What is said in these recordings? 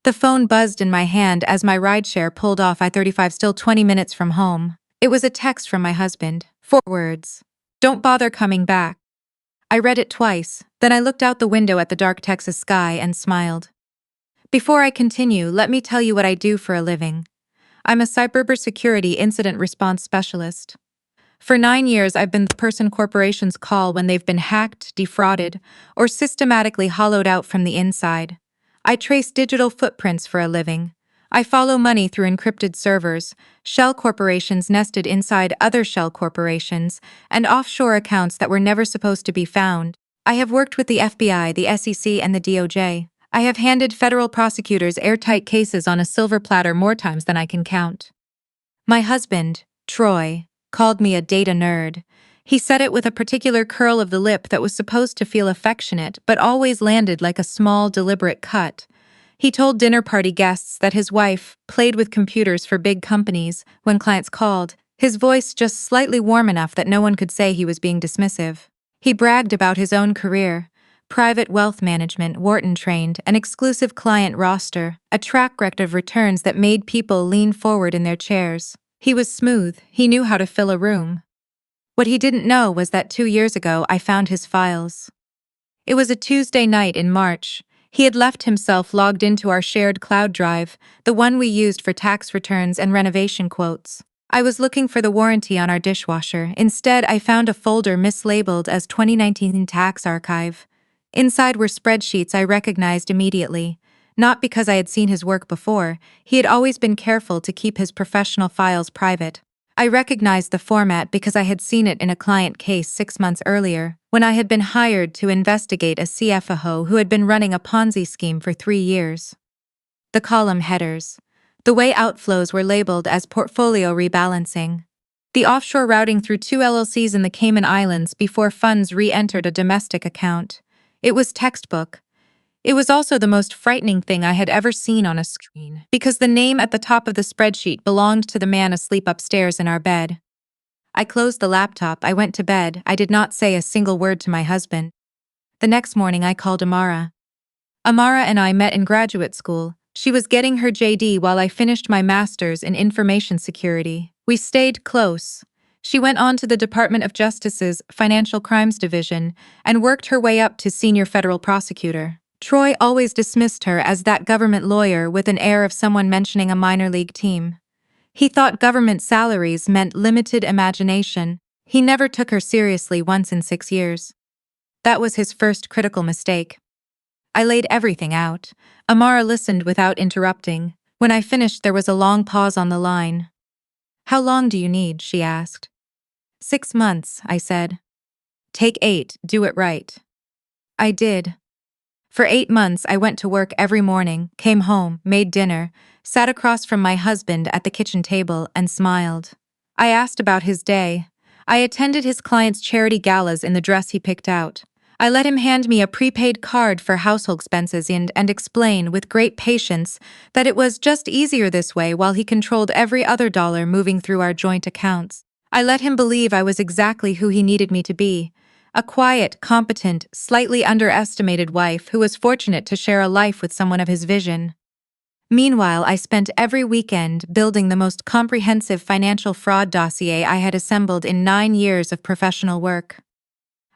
The phone buzzed in my hand as my rideshare pulled off I-35, still 20 minutes from home. It was a text from my husband. 4 words. "Don't bother coming back." I read it twice, then I looked out the window at the dark Texas sky and smiled. Before I continue, let me tell you what I do for a living. I'm a cybersecurity incident response specialist. For 9 years, I've been the person corporations call when they've been hacked, defrauded, or systematically hollowed out from the inside. I trace digital footprints for a living. I follow money through encrypted servers, shell corporations nested inside other shell corporations, and offshore accounts that were never supposed to be found. I have worked with the FBI, the SEC, and the DOJ. I have handed federal prosecutors airtight cases on a silver platter more times than I can count. My husband, Troy, called me a data nerd. He said it with a particular curl of the lip that was supposed to feel affectionate but always landed like a small, deliberate cut. He told dinner party guests that his wife played with computers for big companies when clients called, his voice just slightly warm enough that no one could say he was being dismissive. He bragged about his own career: private wealth management, Wharton-trained, an exclusive client roster, a track record of returns that made people lean forward in their chairs. He was smooth, he knew how to fill a room. What he didn't know was that 2 years ago I found his files. It was a Tuesday night in March. He had left himself logged into our shared cloud drive, the one we used for tax returns and renovation quotes. I was looking for the warranty on our dishwasher. Instead, I found a folder mislabeled as 2019 Tax Archive. Inside were spreadsheets I recognized immediately. Not because I had seen his work before, he had always been careful to keep his professional files private. I recognized the format because I had seen it in a client case 6 months earlier, when I had been hired to investigate a CFO who had been running a Ponzi scheme for 3 years. The column headers. The way outflows were labeled as portfolio rebalancing. The offshore routing through 2 LLCs in the Cayman Islands before funds re-entered a domestic account. It was textbook. It was also the most frightening thing I had ever seen on a screen, because the name at the top of the spreadsheet belonged to the man asleep upstairs in our bed. I closed the laptop, I went to bed, I did not say a single word to my husband. The next morning I called Amara. Amara and I met in graduate school. She was getting her JD while I finished my master's in information security. We stayed close. She went on to the Department of Justice's Financial Crimes Division and worked her way up to senior federal prosecutor. Troy always dismissed her as that government lawyer with an air of someone mentioning a minor league team. He thought government salaries meant limited imagination. He never took her seriously once in 6 years. That was his first critical mistake. I laid everything out. Amara listened without interrupting. When I finished, there was a long pause on the line. "How long do you need?" she asked. 6 months, I said. "Take 8, do it right." I did. For 8 months, I went to work every morning, came home, made dinner, sat across from my husband at the kitchen table, and smiled. I asked about his day. I attended his clients' charity galas in the dress he picked out. I let him hand me a prepaid card for household expenses and explain with great patience that it was just easier this way while he controlled every other dollar moving through our joint accounts. I let him believe I was exactly who he needed me to be. A quiet, competent, slightly underestimated wife who was fortunate to share a life with someone of his vision. Meanwhile, I spent every weekend building the most comprehensive financial fraud dossier I had assembled in 9 years of professional work.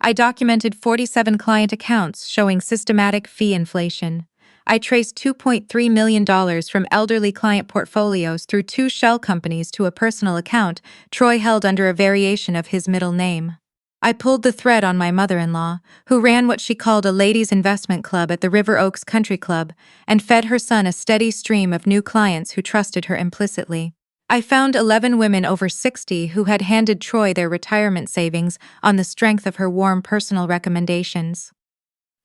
I documented 47 client accounts showing systematic fee inflation. I traced $2.3 million from elderly client portfolios through 2 shell companies to a personal account Troy held under a variation of his middle name. I pulled the thread on my mother-in-law, who ran what she called a ladies' investment club at the River Oaks Country Club, and fed her son a steady stream of new clients who trusted her implicitly. I found 11 women over 60 who had handed Troy their retirement savings on the strength of her warm personal recommendations.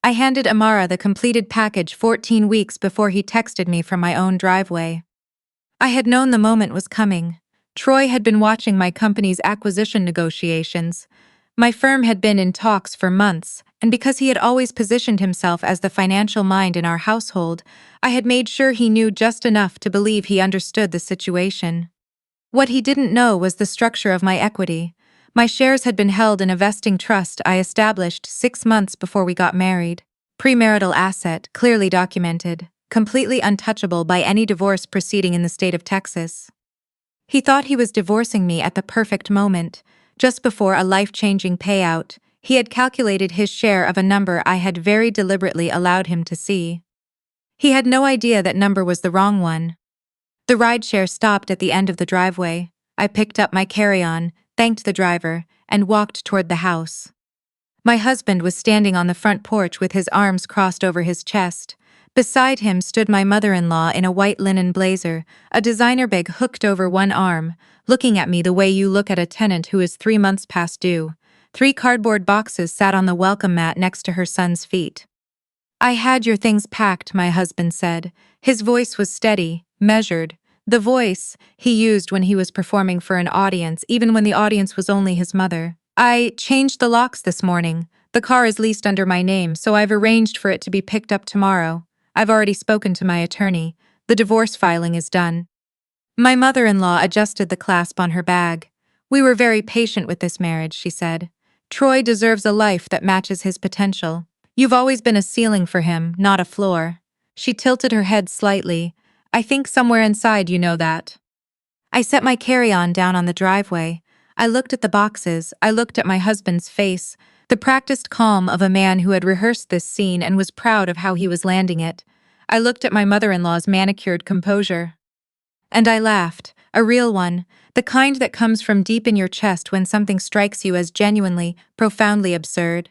I handed Amara the completed package 14 weeks before he texted me from my own driveway. I had known the moment was coming. Troy had been watching my company's acquisition negotiations. My firm had been in talks for months, and because he had always positioned himself as the financial mind in our household, I had made sure he knew just enough to believe he understood the situation. What he didn't know was the structure of my equity. My shares had been held in a vesting trust I established 6 months before we got married. Premarital asset, clearly documented. completely untouchable by any divorce proceeding in the state of Texas. He thought he was divorcing me at the perfect moment, just before a life-changing payout. He had calculated his share of a number I had very deliberately allowed him to see. He had no idea that number was the wrong one. The rideshare stopped at the end of the driveway. I picked up my carry-on, thanked the driver, and walked toward the house. My husband was standing on the front porch with his arms crossed over his chest. Beside him stood my mother-in-law in a white linen blazer, a designer bag hooked over one arm, looking at me the way you look at a tenant who is 3 months past due. 3 cardboard boxes sat on the welcome mat next to her son's feet. "I had your things packed," my husband said. His voice was steady, measured, the voice he used when he was performing for an audience, even when the audience was only his mother. "I changed the locks this morning. The car is leased under my name, so I've arranged for it to be picked up tomorrow. I've already spoken to my attorney. The divorce filing is done." My mother-in-law adjusted the clasp on her bag. "We were very patient with this marriage," she said. "Troy deserves a life that matches his potential. You've always been a ceiling for him, not a floor." She tilted her head slightly. "I think somewhere inside you know that." I set my carry-on down on the driveway. I looked at the boxes, I looked at my husband's face, the practiced calm of a man who had rehearsed this scene and was proud of how he was landing it. I looked at my mother-in-law's manicured composure. And I laughed, a real one, the kind that comes from deep in your chest when something strikes you as genuinely, profoundly absurd.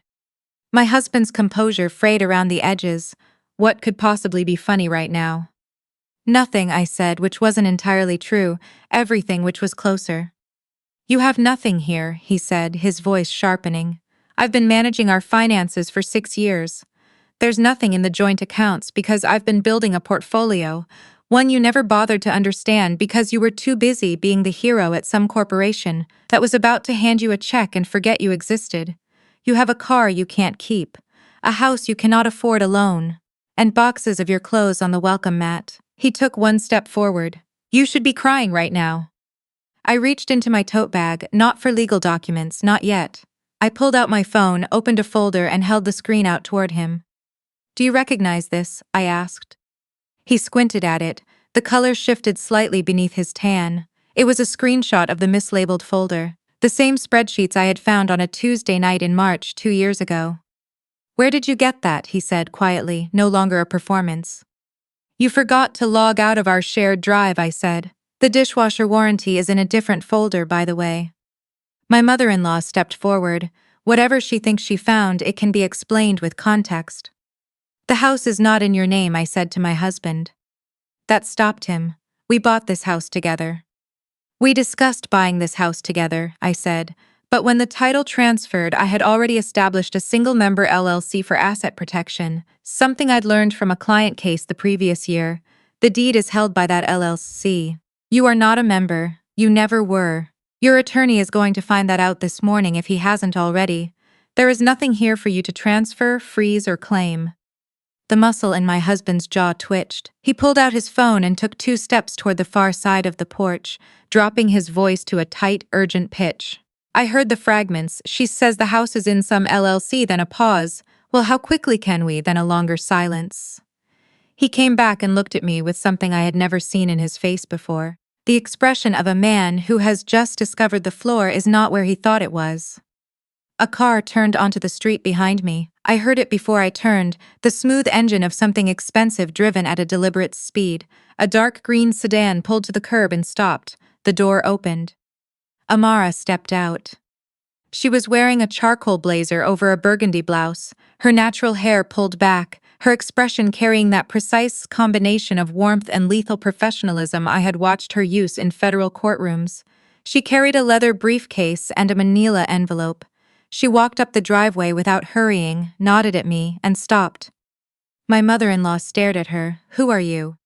My husband's composure frayed around the edges. What could possibly be funny right now? "Nothing," I said, which wasn't entirely true, everything which was closer. "You have nothing here," he said, his voice sharpening. "I've been managing our finances for 6 years. There's nothing in the joint accounts because I've been building a portfolio, one you never bothered to understand because you were too busy being the hero at some corporation that was about to hand you a check and forget you existed. You have a car you can't keep, a house you cannot afford alone, and boxes of your clothes on the welcome mat." He took one step forward. "You should be crying right now." I reached into my tote bag, not for legal documents, not yet. I pulled out my phone, opened a folder, and held the screen out toward him. "Do you recognize this?" I asked. He squinted at it. The color shifted slightly beneath his tan. It was a screenshot of the mislabeled folder, the same spreadsheets I had found on a Tuesday night in March 2 years ago. "Where did you get that?" he said quietly, no longer a performance. "You forgot to log out of our shared drive," I said. "The dishwasher warranty is in a different folder, by the way." My mother-in-law stepped forward. "Whatever she thinks she found, it can be explained with context." "The house is not in your name," I said to my husband. That stopped him. "We bought this house together." "We discussed buying this house together," I said, "but when the title transferred, I had already established a single-member LLC for asset protection, something I'd learned from a client case the previous year. The deed is held by that LLC. You are not a member. You never were. Your attorney is going to find that out this morning if he hasn't already. There is nothing here for you to transfer, freeze, or claim." The muscle in my husband's jaw twitched. He pulled out his phone and took 2 steps toward the far side of the porch, dropping his voice to a tight, urgent pitch. "I heard the fragments. She says the house is in some LLC," then a pause. "Well, how quickly can we?" Then a longer silence. He came back and looked at me with something I had never seen in his face before. The expression of a man who has just discovered the floor is not where he thought it was. A car turned onto the street behind me. I heard it before I turned, the smooth engine of something expensive driven at a deliberate speed. A dark green sedan pulled to the curb and stopped. The door opened. Amara stepped out. She was wearing a charcoal blazer over a burgundy blouse, her natural hair pulled back, her expression carrying that precise combination of warmth and lethal professionalism I had watched her use in federal courtrooms. She carried a leather briefcase and a manila envelope. She walked up the driveway without hurrying, nodded at me, and stopped. My mother-in-law stared at her. "Who are you?"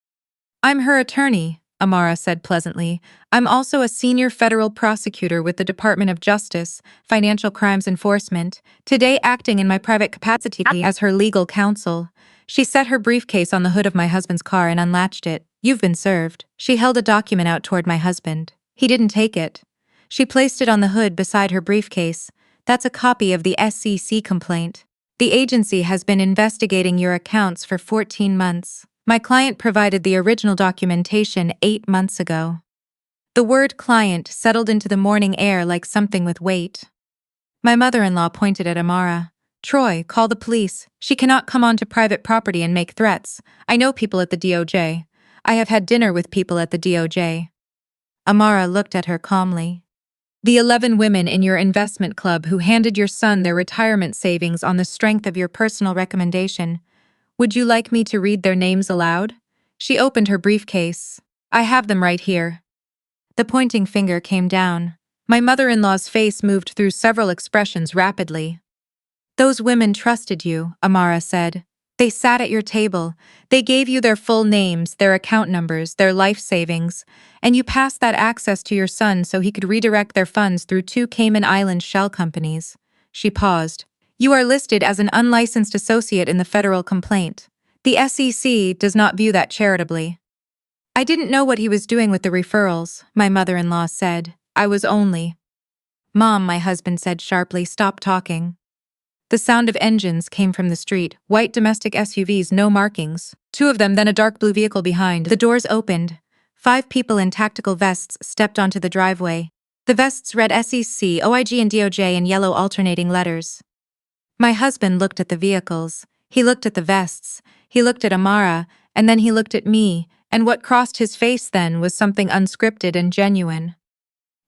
"I'm her attorney," Amara said pleasantly. "I'm also a senior federal prosecutor with the Department of Justice, Financial Crimes Enforcement, today acting in my private capacity as her legal counsel." She set her briefcase on the hood of my husband's car and unlatched it. "You've been served." She held a document out toward my husband. He didn't take it. She placed it on the hood beside her briefcase. "That's a copy of the SEC complaint. The agency has been investigating your accounts for 14 months. My client provided the original documentation 8 months ago. The word client settled into the morning air like something with weight. My mother-in-law pointed at Amara. Troy, call the police. She cannot come onto private property and make threats. I know people at the DOJ. I have had dinner with people at the DOJ. Amara looked at her calmly. The 11 women in your investment club who handed your son their retirement savings on the strength of your personal recommendation. Would you like me to read their names aloud? She opened her briefcase. I have them right here. The pointing finger came down. My mother-in-law's face moved through several expressions rapidly. Those women trusted you, Amara said. They sat at your table. They gave you their full names, their account numbers, their life savings, and you passed that access to your son so he could redirect their funds through 2 Cayman Island shell companies. She paused. You are listed as an unlicensed associate in the federal complaint. The SEC does not view that charitably. I didn't know what he was doing with the referrals, my mother-in-law said. I was only. Mom, my husband said sharply, stop talking. The sound of engines came from the street, white domestic SUVs, no markings. 2 of them, then a dark blue vehicle behind. The doors opened. 5 people in tactical vests stepped onto the driveway. The vests read SEC, OIG, and DOJ in yellow alternating letters. My husband looked at the vehicles. He looked at the vests. He looked at Amara, and then he looked at me, and what crossed his face then was something unscripted and genuine.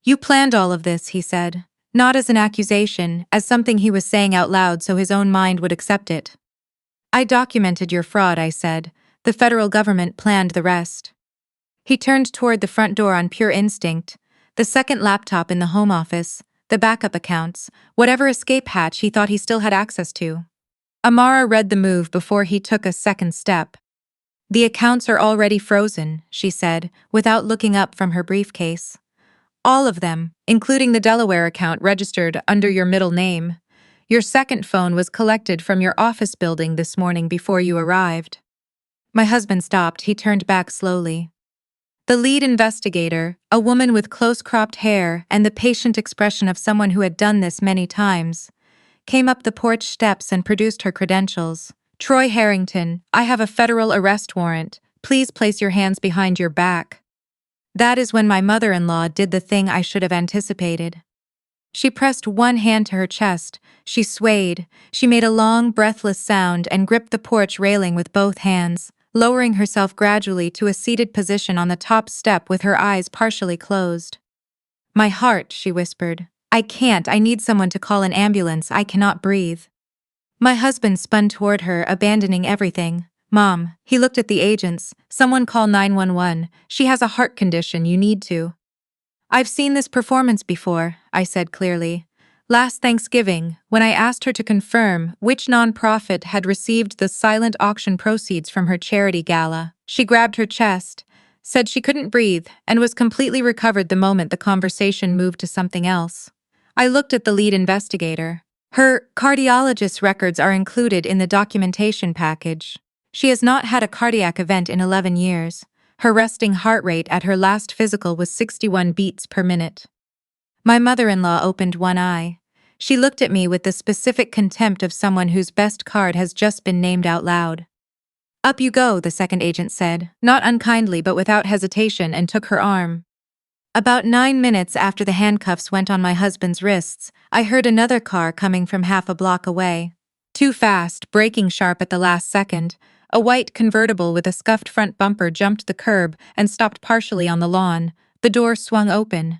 You planned all of this, he said. Not as an accusation, as something he was saying out loud so his own mind would accept it. I documented your fraud, I said. The federal government planned the rest. He turned toward the front door on pure instinct, the second laptop in the home office, the backup accounts, whatever escape hatch he thought he still had access to. Amara read the move before he took a second step. The accounts are already frozen, she said, without looking up from her briefcase. All of them, including the Delaware account registered under your middle name. Your second phone was collected from your office building this morning before you arrived. My husband stopped. He turned back slowly. The lead investigator, a woman with close-cropped hair and the patient expression of someone who had done this many times, came up the porch steps and produced her credentials. Troy Harrington, I have a federal arrest warrant. Please place your hands behind your back. That is when my mother-in-law did the thing I should have anticipated. She pressed one hand to her chest, she swayed, she made a long, breathless sound and gripped the porch railing with both hands, lowering herself gradually to a seated position on the top step with her eyes partially closed. My heart, she whispered. I can't, I need someone to call an ambulance, I cannot breathe. My husband spun toward her, abandoning everything. Mom, he looked at the agents. Someone call 911. She has a heart condition, you need to. I've seen this performance before, I said clearly. Last Thanksgiving, when I asked her to confirm which nonprofit had received the silent auction proceeds from her charity gala, she grabbed her chest, said she couldn't breathe, and was completely recovered the moment the conversation moved to something else. I looked at the lead investigator. Her cardiologist's records are included in the documentation package. She has not had a cardiac event in 11 years. Her resting heart rate at her last physical was 61 beats per minute. My mother-in-law opened one eye. She looked at me with the specific contempt of someone whose best card has just been named out loud. Up you go, the second agent said, not unkindly but without hesitation, and took her arm. About 9 minutes after the handcuffs went on my husband's wrists, I heard another car coming from half a block away. Too fast, braking sharp at the last second. A white convertible with a scuffed front bumper jumped the curb and stopped partially on the lawn. The door swung open.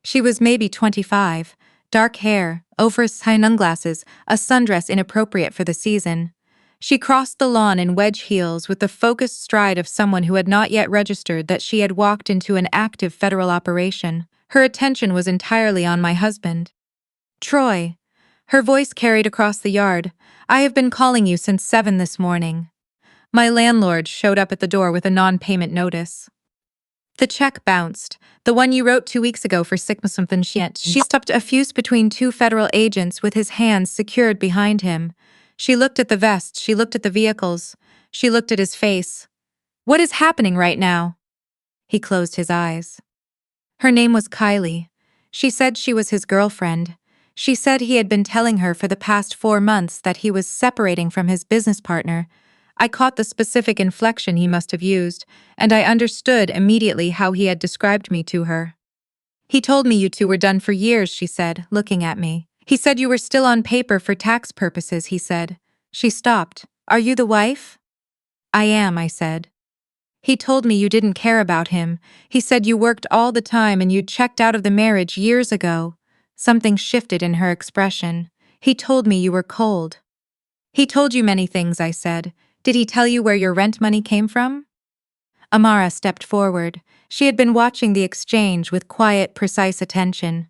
She was maybe 25, dark hair, oversized sunglasses, a sundress inappropriate for the season. She crossed the lawn in wedge heels with the focused stride of someone who had not yet registered that she had walked into an active federal operation. Her attention was entirely on my husband. Troy. Her voice carried across the yard. I have been calling you since 7 this morning. My landlord showed up at the door with a non-payment notice. The check bounced, the one you wrote 2 weeks ago for something shit. She stopped a fuse between 2 federal agents with his hands secured behind him. She looked at the vest, she looked at the vehicles, she looked at his face. What is happening right now? He closed his eyes. Her name was Kylie. She said she was his girlfriend. She said he had been telling her for the past 4 months that he was separating from his business partner. I caught the specific inflection he must have used, and I understood immediately how he had described me to her. He told me you two were done for years, she said, looking at me. He said you were still on paper for tax purposes, he said. She stopped. Are you the wife? I am, I said. He told me you didn't care about him. He said you worked all the time and you'd checked out of the marriage years ago. Something shifted in her expression. He told me you were cold. He told you many things, I said. Did he tell you where your rent money came from? Amara stepped forward. She had been watching the exchange with quiet, precise attention.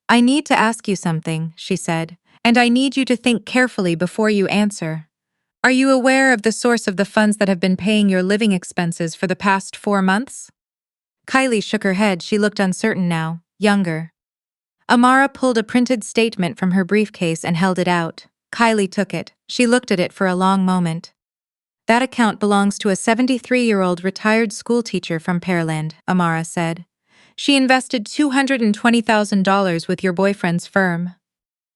I need to ask you something, she said, and I need you to think carefully before you answer. Are you aware of the source of the funds that have been paying your living expenses for the past 4 months? Kylie shook her head. She looked uncertain now, younger. Amara pulled a printed statement from her briefcase and held it out. Kylie took it. She looked at it for a long moment. That account belongs to a 73-year-old retired schoolteacher from Pearland, Amara said. She invested $220,000 with your boyfriend's firm.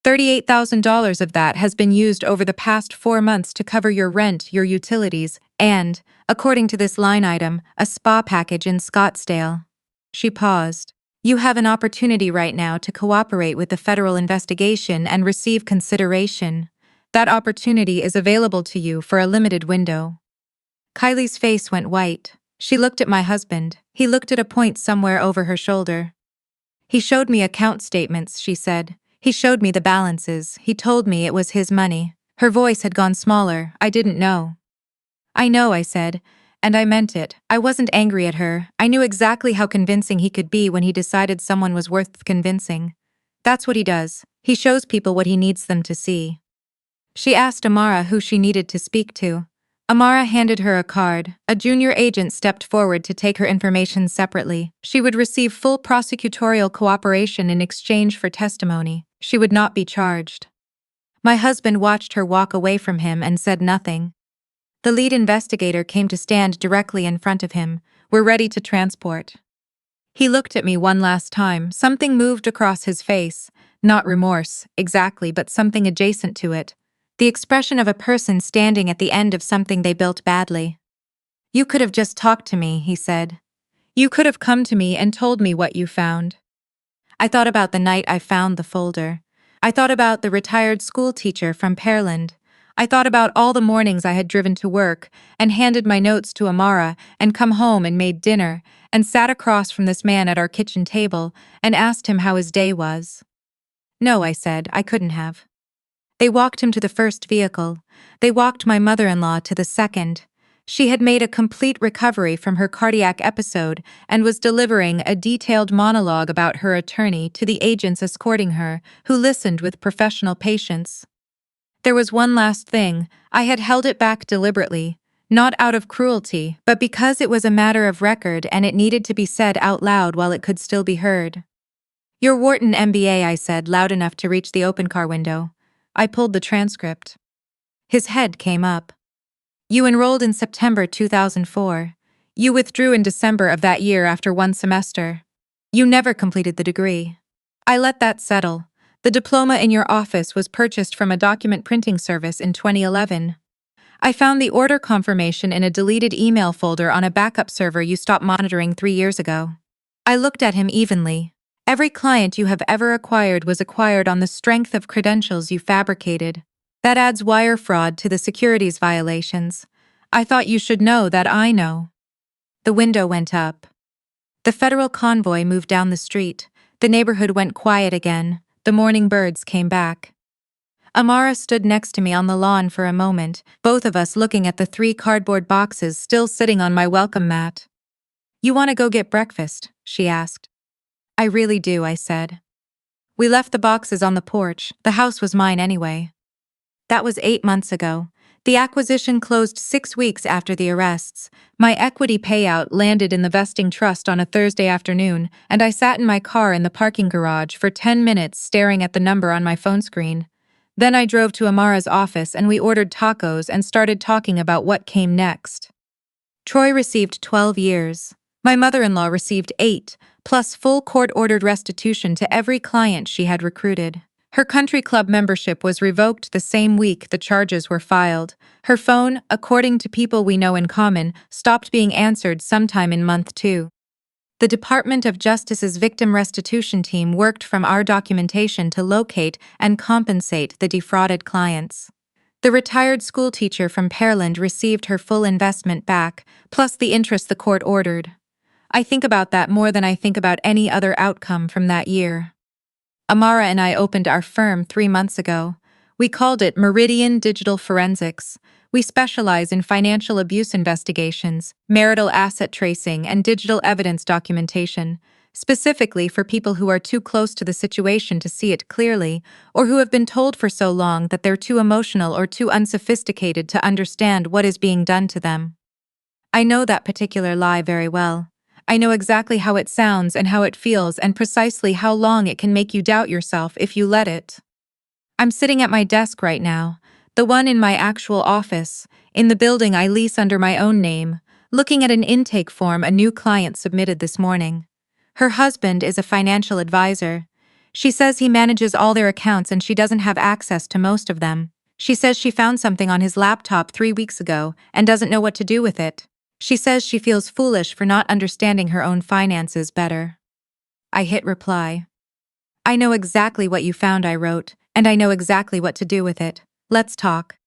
$38,000 of that has been used over the past 4 months to cover your rent, your utilities, and, according to this line item, a spa package in Scottsdale. She paused. You have an opportunity right now to cooperate with the federal investigation and receive consideration. That opportunity is available to you for a limited window. Kylie's face went white. She looked at my husband. He looked at a point somewhere over her shoulder. He showed me account statements, she said. He showed me the balances. He told me it was his money. Her voice had gone smaller. I didn't know. I know, I said, and I meant it. I wasn't angry at her. I knew exactly how convincing he could be when he decided someone was worth convincing. That's what he does. He shows people what he needs them to see. She asked Amara who she needed to speak to. Amara handed her a card. A junior agent stepped forward to take her information separately. She would receive full prosecutorial cooperation in exchange for testimony. She would not be charged. My husband watched her walk away from him and said nothing. The lead investigator came to stand directly in front of him. We're ready to transport. He looked at me one last time. Something moved across his face. Not remorse, exactly, but something adjacent to it. The expression of a person standing at the end of something they built badly. You could have just talked to me, he said. You could have come to me and told me what you found. I thought about the night I found the folder. I thought about the retired school teacher from Pearland. I thought about all the mornings I had driven to work and handed my notes to Amara and come home and made dinner and sat across from this man at our kitchen table and asked him how his day was. No, I said, I couldn't have. They walked him to the first vehicle. They walked my mother-in-law to the second. She had made a complete recovery from her cardiac episode and was delivering a detailed monologue about her attorney to the agents escorting her, who listened with professional patience. There was one last thing. I had held it back deliberately, not out of cruelty, but because it was a matter of record and it needed to be said out loud while it could still be heard. Your Wharton MBA, I said, loud enough to reach the open car window. I pulled the transcript. His head came up. You enrolled in September 2004. You withdrew in December of that year after 1 semester. You never completed the degree. I let that settle. The diploma in your office was purchased from a document printing service in 2011. I found the order confirmation in a deleted email folder on a backup server you stopped monitoring 3 years ago. I looked at him evenly. Every client you have ever acquired was acquired on the strength of credentials you fabricated. That adds wire fraud to the securities violations. I thought you should know that I know. The window went up. The federal convoy moved down the street. The neighborhood went quiet again. The morning birds came back. Amara stood next to me on the lawn for a moment, both of us looking at the 3 cardboard boxes still sitting on my welcome mat. You want to go get breakfast? She asked. I really do, I said. We left the boxes on the porch. The house was mine anyway. That was 8 months ago. The acquisition closed 6 weeks after the arrests. My equity payout landed in the vesting trust on a Thursday afternoon, and I sat in my car in the parking garage for 10 minutes staring at the number on my phone screen. Then I drove to Amara's office and we ordered tacos and started talking about what came next. Troy received 12 years. My mother-in-law received 8, plus full court-ordered restitution to every client she had recruited. Her country club membership was revoked the same week the charges were filed. Her phone, according to people we know in common, stopped being answered sometime in month 2. The Department of Justice's victim restitution team worked from our documentation to locate and compensate the defrauded clients. The retired schoolteacher from Pearland received her full investment back, plus the interest the court ordered. I think about that more than I think about any other outcome from that year. Amara and I opened our firm 3 months ago. We called it Meridian Digital Forensics. We specialize in financial abuse investigations, marital asset tracing, and digital evidence documentation, specifically for people who are too close to the situation to see it clearly, or who have been told for so long that they're too emotional or too unsophisticated to understand what is being done to them. I know that particular lie very well. I know exactly how it sounds and how it feels and precisely how long it can make you doubt yourself if you let it. I'm sitting at my desk right now, the one in my actual office, in the building I lease under my own name, looking at an intake form a new client submitted this morning. Her husband is a financial advisor. She says he manages all their accounts and she doesn't have access to most of them. She says she found something on his laptop 3 weeks ago and doesn't know what to do with it. She says she feels foolish for not understanding her own finances better. I hit reply. I know exactly what you found, I wrote, and I know exactly what to do with it. Let's talk.